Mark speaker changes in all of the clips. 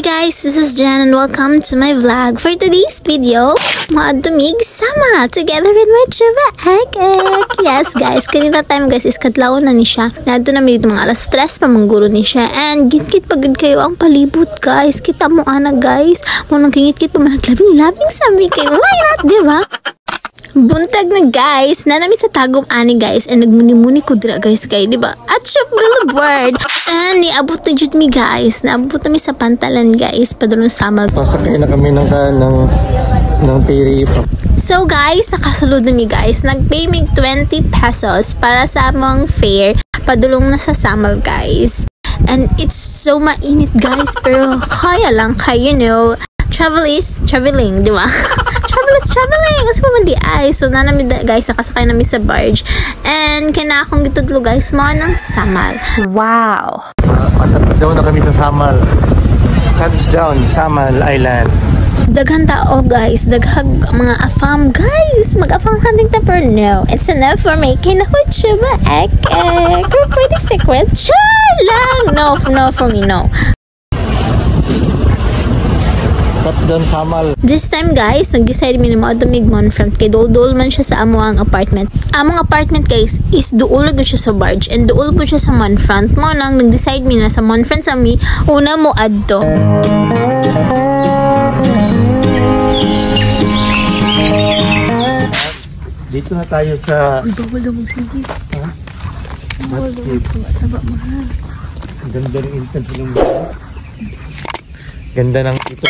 Speaker 1: guys, this is Jen and welcome to my vlog. For today's video, maadumig sama together with my chuba ek. Yes guys, kanina time guys is kadlaw na ni siya. Nadto na dito mga alas 3 pa manggulo ni siya. And git-git pagod kayo ang palibot guys. Kita mo ana guys. Mo nang kingit-kit pa man labing sabi kayo. Why not, di ba? Buntag na guys, nanami sa tagom ani guys, and nagmuni-muni ko dira guys kay, di ba? At shop billboard. And niabot na jud mi guys, naabot na mi sa Pantalan guys, padulong samag.
Speaker 2: Pasakay na kami ng piri.
Speaker 1: So guys, nakasulod na mi guys, nagpay mig 20 pesos para sa among fare, padulong na sa Samal guys. And it's so mainit guys, pero kaya lang, you know, travel is traveling, di ba? Travel is traveling. Kasi pa man di ay. So, nanami guys, nakasakay namin sa barge. And, kaya akong gitudlo guys, mga ng Samal. Wow!
Speaker 2: Touchdown na kami sa Samal. Touchdown, Samal Island.
Speaker 1: Daghang tao guys, daghag mga afam guys. Mag-afam hunting na pero no. It's enough for me. Kinakoy chuba ek. Pero pretty secret. Char lang! No for me, no.
Speaker 2: Touchdown Samal.
Speaker 1: This time guys, nag-decide mi na maadumig man front kay dol-dol man siya sa among apartment. Among apartment guys is duol na siya sa barge and duol po siya sa Monfront. Mo nang nag-decide mi na sa Monfront sa mi una mo adto.
Speaker 2: Dito na tayo sa
Speaker 1: Bawal mo sige.
Speaker 2: Ha?
Speaker 1: Bawal mo sa mahal.
Speaker 2: Ganda ng intense ng mga. Ganda ng ito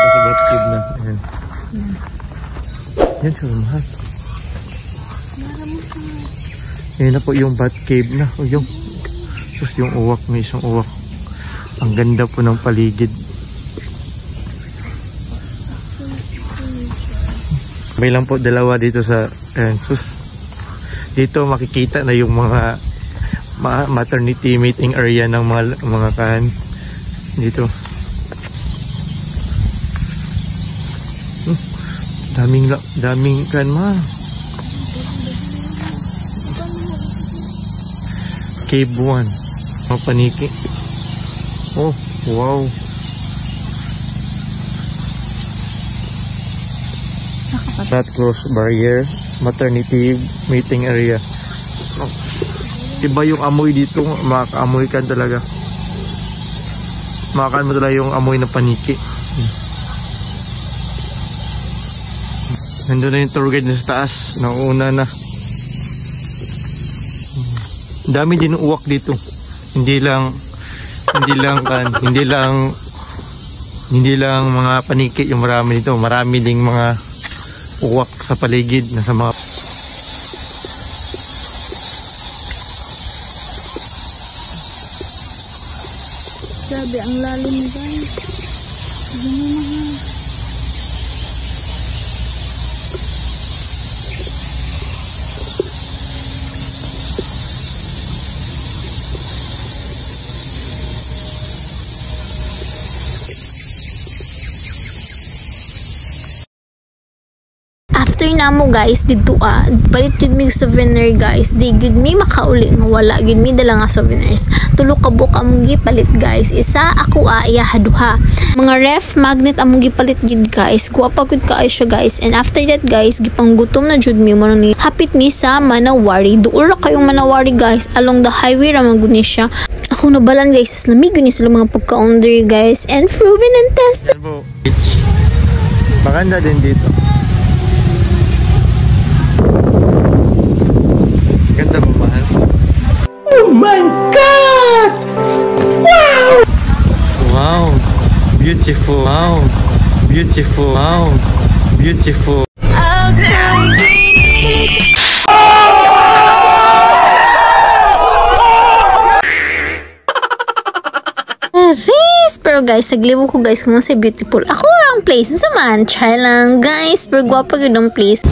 Speaker 2: sa bathtub na. Ayan. Yan siya mahal. Yan na po yung bath cave na. O yung sus yung uwak, may isang uwak. Ang ganda po ng paligid. May lang po dalawa dito sa ayan, sus. Dito makikita na yung mga maternity meeting area ng mga kan dito. Daming kan ma. Cave 1. Paniki. Oh, wow. That cross barrier, maternity meeting area. Oh. Iba yung amoy dito, makaamoy ka talaga. Makakaan mo talaga yung amoy na paniki. Nandun na yung tour guide na sa taas. Nauna na. Dami din uwak dito. Hindi lang mga paniki yung marami dito. Marami ding mga uwak sa paligid na sa mga
Speaker 1: Sabi ang lalim guys. After namo guys dito palit jud mi souvenir guys, di gud mi makauli nga wala gud mi dala nga souvenirs. Tulo ka book among gipalit guys, isa ako iya duha. Mga ref magnet among gipalit gid guys, guwapa gud kaayo siya guys. And after that guys, gipanggutom na jud mi mo ni hapit mi sa Manawari. Duol ra kayong Manawari guys, along the highway ra man gud ni siya. Ako nabalan guys, lamig gud ni sila mga pagka-on there guys, and proven and tested.
Speaker 2: Maganda din dito. Ganda mo mahal. Oh my God! Wow! Wow! Beautiful! Wow! Beautiful! Wow! Beautiful!
Speaker 1: Pero guys, saglibo ko guys kung sa beautiful. Ako ang place sa man. Char lang guys. Pero guwapa yun ang place.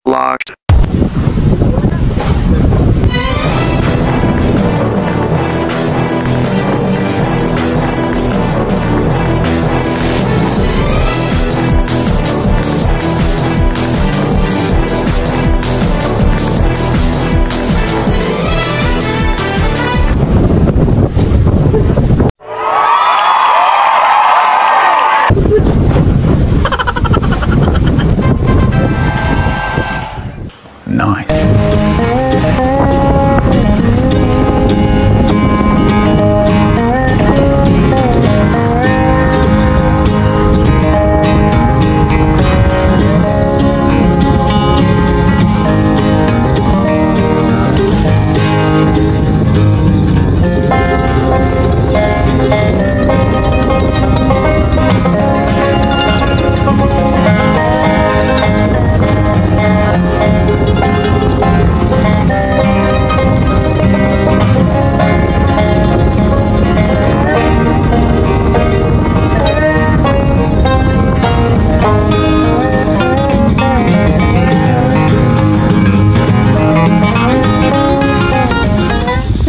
Speaker 3: Locked.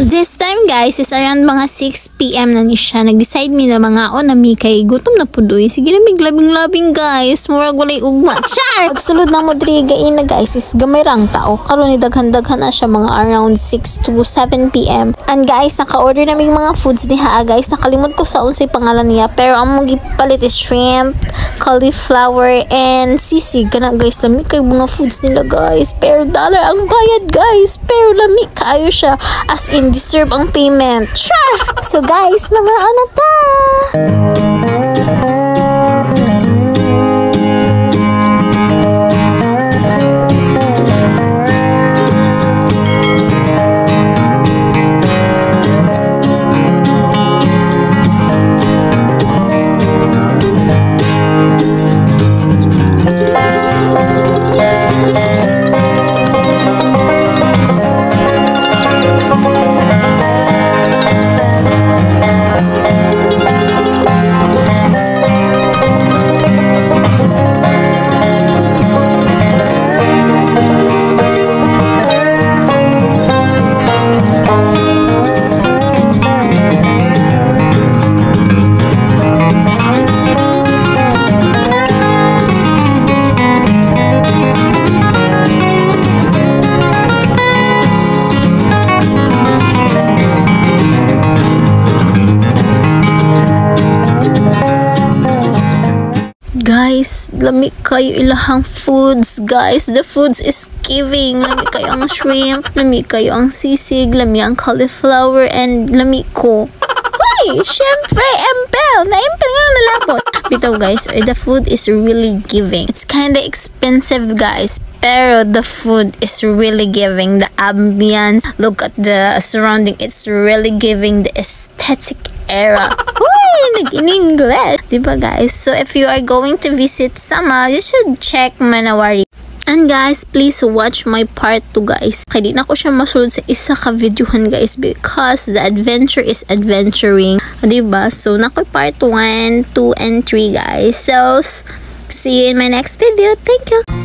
Speaker 1: This time guys is around mga 6 PM na ni siya. Nag-decide mi na mga na mi kay gutom na pudoy. Sige na mig labing-labing guys. Murag walay ugma. Char! Pagsulod na mo diri gain na guys is gamay rang tao. Karon ni daghan-daghan na siya mga around 6 to 7 PM. And guys, naka-order na mig mga foods diha guys. Nakalimot ko sa unsay pangalan niya. Pero ang mong gipalit is shrimp, cauliflower, and sisig. Kana guys, lami kay mga foods nila guys. Pero dollar ang bayad guys. Pero lami kaayo siya. As in, deserve ang payment. Sure! So guys, mga ano ta? Guys, lami kayo ilahang foods, guys. The foods is giving. Lami kayo ang shrimp, lami kayo ang sisig, lami ang cauliflower, and lami ko. Hoy! Syempre, empel! Na-empel nga nalapot. Bitaw guys, the food is really giving. It's kinda expensive guys, pero the food is really giving. The ambience, look at the surrounding, it's really giving the aesthetic era. Hoy! Nag-in-English! Diba guys? So if you are going to visit Sama, you should check Manawari. And guys, please watch my part 2 guys. Kaya di na ko siya masulod sa isa ka videohan guys because the adventure is adventuring. Diba? So nakoy part 1, 2, and 3 guys. So see you in my next video. Thank you!